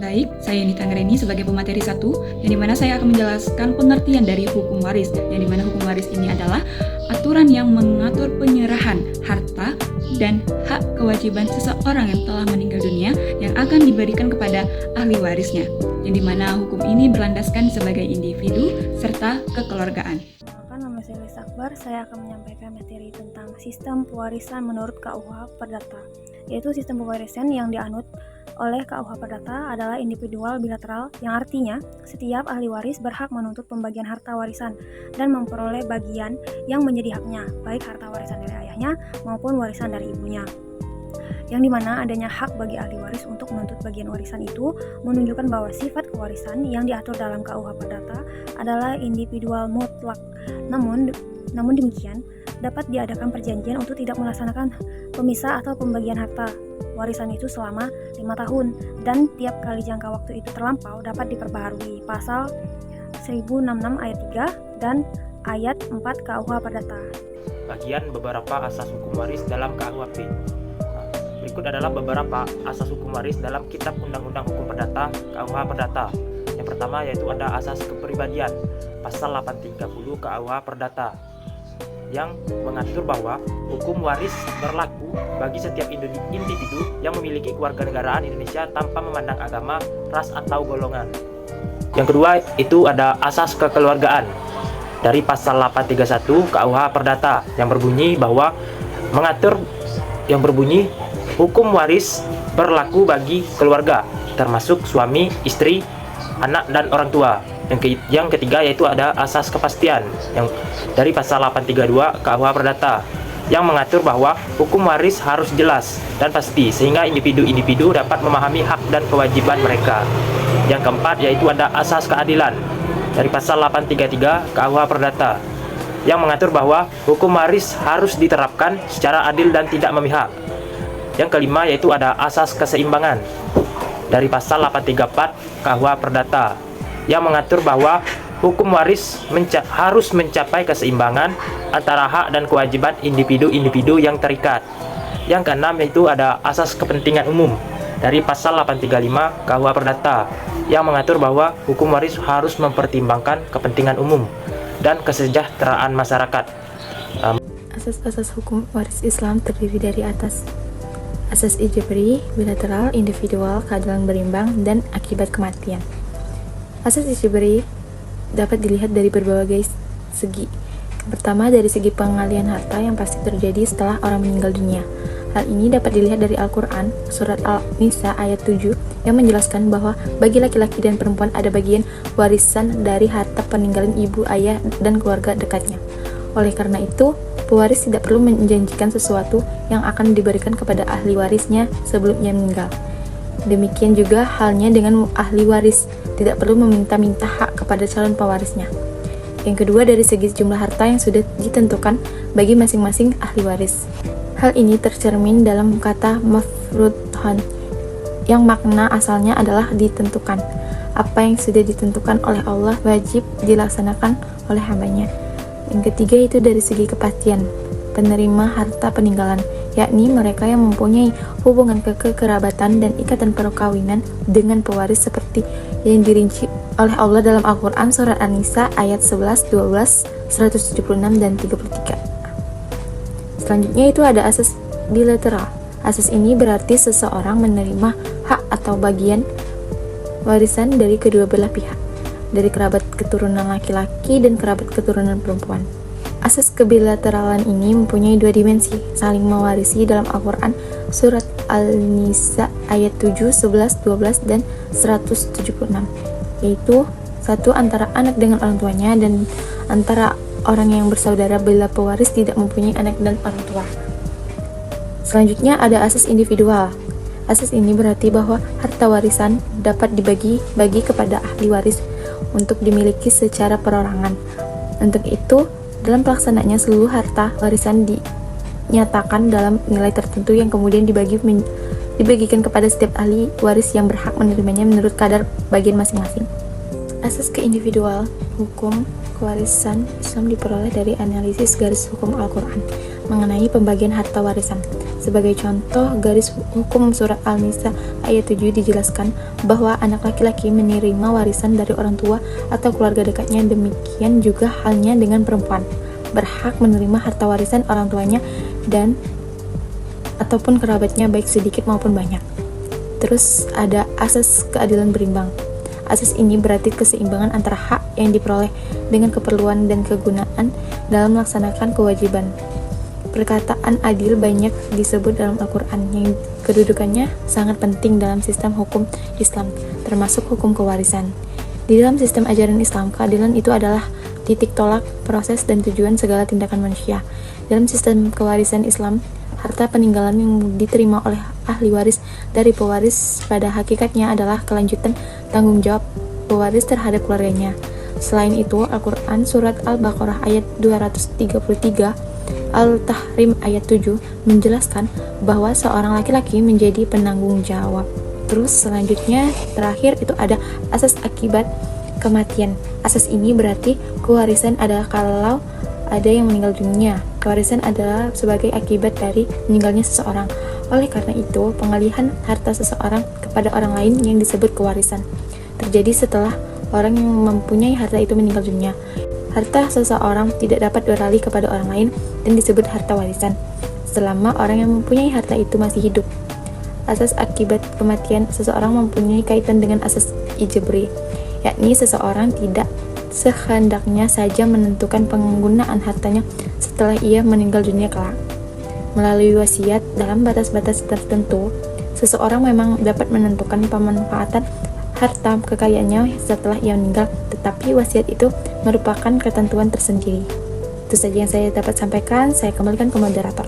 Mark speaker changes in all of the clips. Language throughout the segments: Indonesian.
Speaker 1: Baik, saya Nita Anggreni sebagai pemateri 1, yang dimana saya akan menjelaskan pengertian dari hukum waris, yang dimana hukum waris ini adalah aturan yang mengatur penyerahan harta dan hak kewajiban seseorang yang telah meninggal dunia yang akan diberikan kepada ahli warisnya, yang dimana hukum ini berlandaskan sebagai individu serta kekeluargaan.
Speaker 2: Nama saya Lisa Akbar, saya akan menyampaikan materi tentang sistem pewarisan menurut KUH Perdata, yaitu sistem pewarisan yang dianut oleh KUH Perdata adalah individual bilateral, yang artinya setiap ahli waris berhak menuntut pembagian harta warisan dan memperoleh bagian yang menjadi haknya, baik harta warisan dari ayahnya maupun warisan dari ibunya. Yang dimana adanya hak bagi ahli waris untuk menuntut bagian warisan itu menunjukkan bahwa sifat kewarisan yang diatur dalam KUH Perdata adalah individual mutlak. Namun demikian, dapat diadakan perjanjian untuk tidak melaksanakan pemisah atau pembagian harta warisan itu selama 5 tahun, dan tiap kali jangka waktu itu terlampau dapat diperbaharui. Pasal 1066 ayat 3 dan ayat 4 KUH Perdata.
Speaker 3: Bagian beberapa asas hukum waris dalam KUHP. Berikut adalah beberapa asas hukum waris dalam Kitab Undang-Undang Hukum Perdata KUH Perdata. Yang pertama yaitu ada asas kepribadian, pasal 830 KUH Perdata, yang mengatur bahwa hukum waris berlaku bagi setiap individu yang memiliki kewarganegaraan Indonesia tanpa memandang agama, ras atau golongan. Yang kedua itu ada asas kekeluargaan dari pasal 831 KUH Perdata yang berbunyi hukum waris berlaku bagi keluarga, termasuk suami, istri, anak, dan orang tua. Yang ketiga yaitu ada asas kepastian yang dari pasal 832 KUH Perdata yang mengatur bahwa hukum waris harus jelas dan pasti sehingga individu-individu dapat memahami hak dan kewajiban mereka. Yang keempat yaitu ada asas keadilan dari pasal 833 KUH Perdata yang mengatur bahwa hukum waris harus diterapkan secara adil dan tidak memihak. Yang kelima yaitu ada asas keseimbangan dari pasal 834 KUH Perdata yang mengatur bahwa hukum waris harus mencapai keseimbangan antara hak dan kewajiban individu-individu yang terikat. Yang keenam yaitu ada asas kepentingan umum dari pasal 835 KUH Perdata yang mengatur bahwa hukum waris harus mempertimbangkan kepentingan umum dan kesejahteraan masyarakat.
Speaker 4: Asas-asas hukum waris Islam terdiri dari asas ijabri, bilateral, individual, keadilan berimbang, dan akibat kematian. Asas ijabri dapat dilihat dari berbagai segi. Pertama, dari segi pengalian harta yang pasti terjadi setelah orang meninggal dunia. Hal ini dapat dilihat dari Al-Quran, surat Al-Nisa ayat 7, yang menjelaskan bahwa bagi laki-laki dan perempuan ada bagian warisan dari harta peninggalan ibu, ayah, dan keluarga dekatnya. Oleh karena itu, pewaris tidak perlu menjanjikan sesuatu yang akan diberikan kepada ahli warisnya sebelum ia meninggal. Demikian juga halnya dengan ahli waris, tidak perlu meminta-minta hak kepada calon pewarisnya. Yang kedua, dari segi jumlah harta yang sudah ditentukan bagi masing-masing ahli waris. Hal ini tercermin dalam kata mafrudhan, yang makna asalnya adalah ditentukan. Apa yang sudah ditentukan oleh Allah wajib dilaksanakan oleh hambanya. Yang ketiga itu dari segi kepastian penerima harta peninggalan, yakni mereka yang mempunyai hubungan kekerabatan dan ikatan perkawinan dengan pewaris seperti yang dirinci oleh Allah dalam Al-Quran surat An-Nisa ayat 11, 12, 176, dan 33. Selanjutnya itu ada asas bilateral. Asas ini berarti seseorang menerima hak atau bagian warisan dari kedua belah pihak, dari kerabat keturunan laki-laki dan kerabat keturunan perempuan. Asas kebilateralan ini mempunyai dua dimensi, saling mewarisi dalam Al-Quran surat Al-Nisa ayat 7, 11, 12, dan 176, yaitu satu antara anak dengan orang tuanya dan antara orang yang bersaudara bila pewaris tidak mempunyai anak dan orang tua. Selanjutnya ada asas individual. Asas ini berarti bahwa harta warisan dapat dibagi-bagi kepada ahli waris untuk dimiliki secara perorangan. Untuk itu, dalam pelaksanaannya seluruh harta warisan dinyatakan dalam nilai tertentu yang kemudian dibagikan kepada setiap ahli waris yang berhak menerimanya menurut kadar bagian masing-masing. Asas keindividual hukum kewarisan Islam diperoleh dari analisis garis hukum Al-Quran mengenai pembagian harta warisan. Sebagai contoh, garis hukum surat Al-Nisa ayat 7 dijelaskan bahwa anak laki-laki menerima warisan dari orang tua atau keluarga dekatnya. Demikian juga halnya dengan perempuan, berhak menerima harta warisan orang tuanya dan ataupun kerabatnya baik sedikit maupun banyak. Terus ada asas keadilan berimbang. Asas ini berarti keseimbangan antara hak yang diperoleh dengan keperluan dan kegunaan dalam melaksanakan kewajiban. Perkataan adil banyak disebut dalam Al-Quran yang kedudukannya sangat penting dalam sistem hukum Islam, termasuk hukum kewarisan. Di dalam sistem ajaran Islam, keadilan itu adalah titik tolak, proses, dan tujuan segala tindakan manusia. Dalam sistem kewarisan Islam, harta peninggalan yang diterima oleh ahli waris dari pewaris pada hakikatnya adalah kelanjutan tanggung jawab pewaris terhadap keluarganya. Selain itu, Al-Quran Surat Al-Baqarah ayat 233, Al-Tahrim ayat 7 menjelaskan bahwa seorang laki-laki menjadi penanggung jawab. Terus selanjutnya, terakhir itu ada asas akibat kematian. Asas ini berarti kewarisan adalah kalau ada yang meninggal dunia. Kewarisan adalah sebagai akibat dari meninggalnya seseorang. Oleh karena itu, pengalihan harta seseorang kepada orang lain yang disebut kewarisan terjadi setelah orang yang mempunyai harta itu meninggal dunia. Harta seseorang tidak dapat beralih kepada orang lain dan disebut harta warisan selama orang yang mempunyai harta itu masih hidup. Asas akibat kematian seseorang mempunyai kaitan dengan asas ijabri, yakni seseorang tidak sehendaknya saja menentukan penggunaan hartanya setelah ia meninggal dunia kelak. Melalui wasiat dalam batas-batas tertentu, seseorang memang dapat menentukan pemanfaatan harta kekayaannya setelah ia meninggal, tetapi wasiat itu merupakan ketentuan tersendiri. Itu saja yang saya dapat sampaikan. Saya kembalikan ke moderator.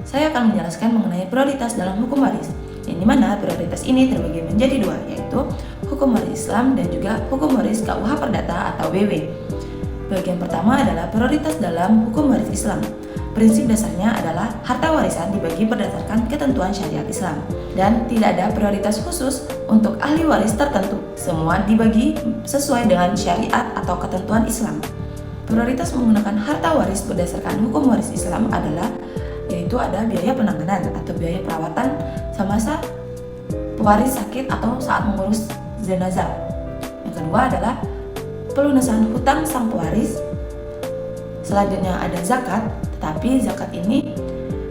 Speaker 5: Saya akan menjelaskan mengenai prioritas dalam hukum waris, yang dimana prioritas ini terbagi menjadi dua, yaitu hukum waris Islam dan juga hukum waris KUH Perdata atau BW. Bagian pertama adalah prioritas dalam hukum waris Islam. Prinsip dasarnya adalah harta warisan dibagi berdasarkan ketentuan syariat Islam dan tidak ada prioritas khusus untuk ahli waris tertentu. Semua dibagi sesuai dengan syariat atau ketentuan Islam. Prioritas menggunakan harta waris berdasarkan hukum waris Islam adalah yaitu ada biaya penanganan atau biaya perawatan semasa pewaris sakit atau saat mengurus jenazah. Yang kedua adalah pelunasan hutang sang pewaris. Selanjutnya ada zakat, tetapi zakat ini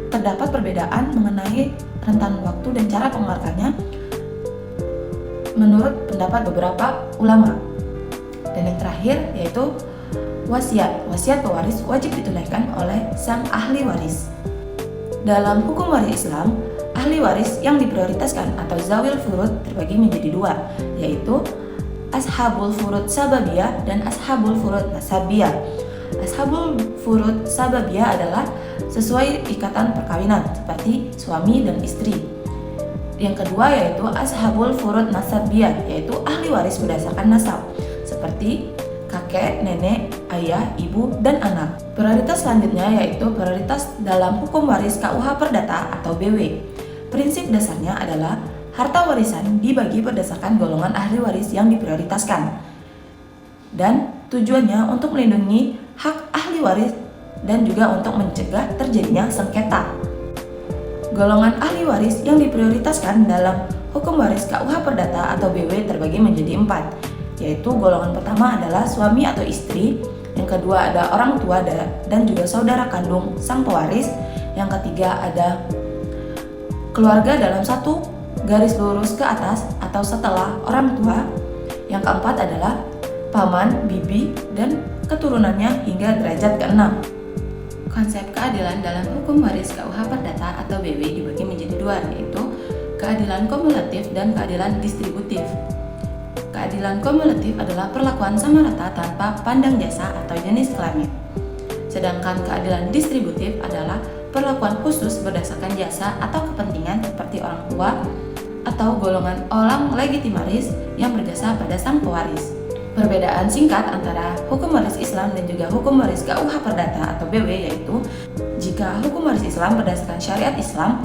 Speaker 5: terdapat perbedaan mengenai rentan waktu dan cara pengeluarannya menurut pendapat beberapa ulama. Dan yang terakhir yaitu wasiat. Wasiat pewaris wajib ditunaikan oleh sang ahli waris. Dalam hukum waris Islam, ahli waris yang diprioritaskan atau zawil furud terbagi menjadi dua, yaitu ashabul furud sababiyah dan ashabul furud nasabiyah. Ashabul furud sababiyah adalah sesuai ikatan perkawinan seperti suami dan istri. Yang kedua yaitu ashabul furud nasabiyah, yaitu ahli waris berdasarkan nasab seperti kakek, nenek, ayah, ibu, dan anak. Prioritas selanjutnya yaitu prioritas dalam hukum waris KUH Perdata atau BW. Prinsip dasarnya adalah harta warisan dibagi berdasarkan golongan ahli waris yang diprioritaskan. Dan tujuannya untuk melindungi hak ahli waris dan juga untuk mencegah terjadinya sengketa. Golongan ahli waris yang diprioritaskan dalam hukum waris KUH Perdata atau BW terbagi menjadi 4. Yaitu golongan pertama adalah suami atau istri, yang kedua ada orang tua dan juga saudara kandung sang pewaris, yang ketiga ada keluarga dalam satu garis lurus ke atas atau setelah orang tua, yang keempat adalah paman, bibi, dan keturunannya hingga derajat ke-6. Konsep keadilan dalam hukum waris KUH Perdata atau BW dibagi menjadi dua, yaitu keadilan kumulatif dan keadilan distributif. Keadilan kumulatif adalah perlakuan sama rata tanpa pandang jasa atau jenis kelamin. Sedangkan keadilan distributif adalah perlakuan khusus berdasarkan jasa atau kepentingan seperti orang tua atau golongan orang legitimaris yang berjasa pada sang pewaris. Perbedaan singkat antara hukum waris Islam dan juga hukum waris KUH Perdata atau BW yaitu jika hukum waris Islam berdasarkan syariat Islam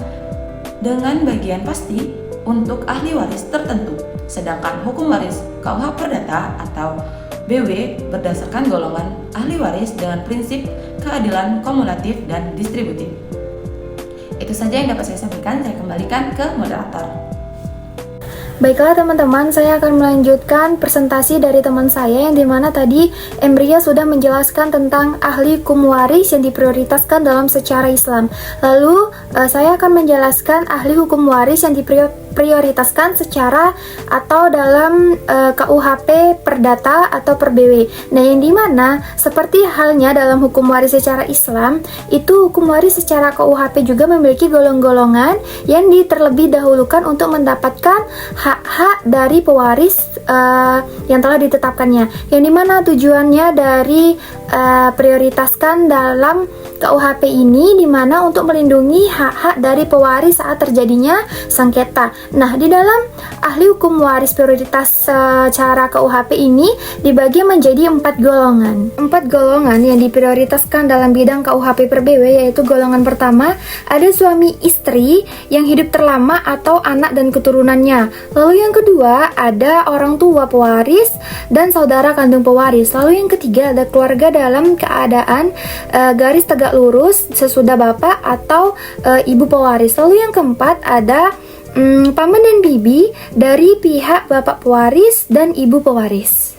Speaker 5: dengan bagian pasti untuk ahli waris tertentu. Sedangkan hukum waris KUH Perdata atau BW berdasarkan golongan ahli waris dengan prinsip keadilan kumulatif dan distributif. Itu saja yang dapat saya sampaikan. Saya kembalikan ke moderator.
Speaker 2: Baiklah teman-teman, saya akan melanjutkan presentasi dari teman saya yang dimana tadi Emria sudah menjelaskan tentang ahli hukum waris yang diprioritaskan dalam secara Islam. Lalu saya akan menjelaskan ahli hukum waris yang diprioritaskan secara atau dalam KUHP Perdata atau per BW. Nah, yang dimana seperti halnya dalam hukum waris secara Islam, itu hukum waris secara KUHP juga memiliki golong-golongan yang terlebih dahulukan untuk mendapatkan hak-hak dari pewaris yang telah ditetapkannya. Yang dimana tujuannya dari prioritaskan dalam KUHP ini dimana untuk melindungi hak-hak dari pewaris saat terjadinya sengketa. Nah, di dalam ahli hukum waris prioritas secara KUHP ini dibagi menjadi 4 golongan. 4 golongan yang diprioritaskan dalam bidang KUHP per BW, yaitu golongan pertama ada suami istri yang hidup terlama atau anak dan keturunannya. Lalu yang kedua ada orang tua pewaris dan saudara kandung pewaris. Lalu yang ketiga ada keluarga dalam keadaan garis tegak lurus sesudah bapak atau ibu pewaris. Lalu yang keempat ada paman dan bibi dari pihak bapak pewaris dan ibu pewaris.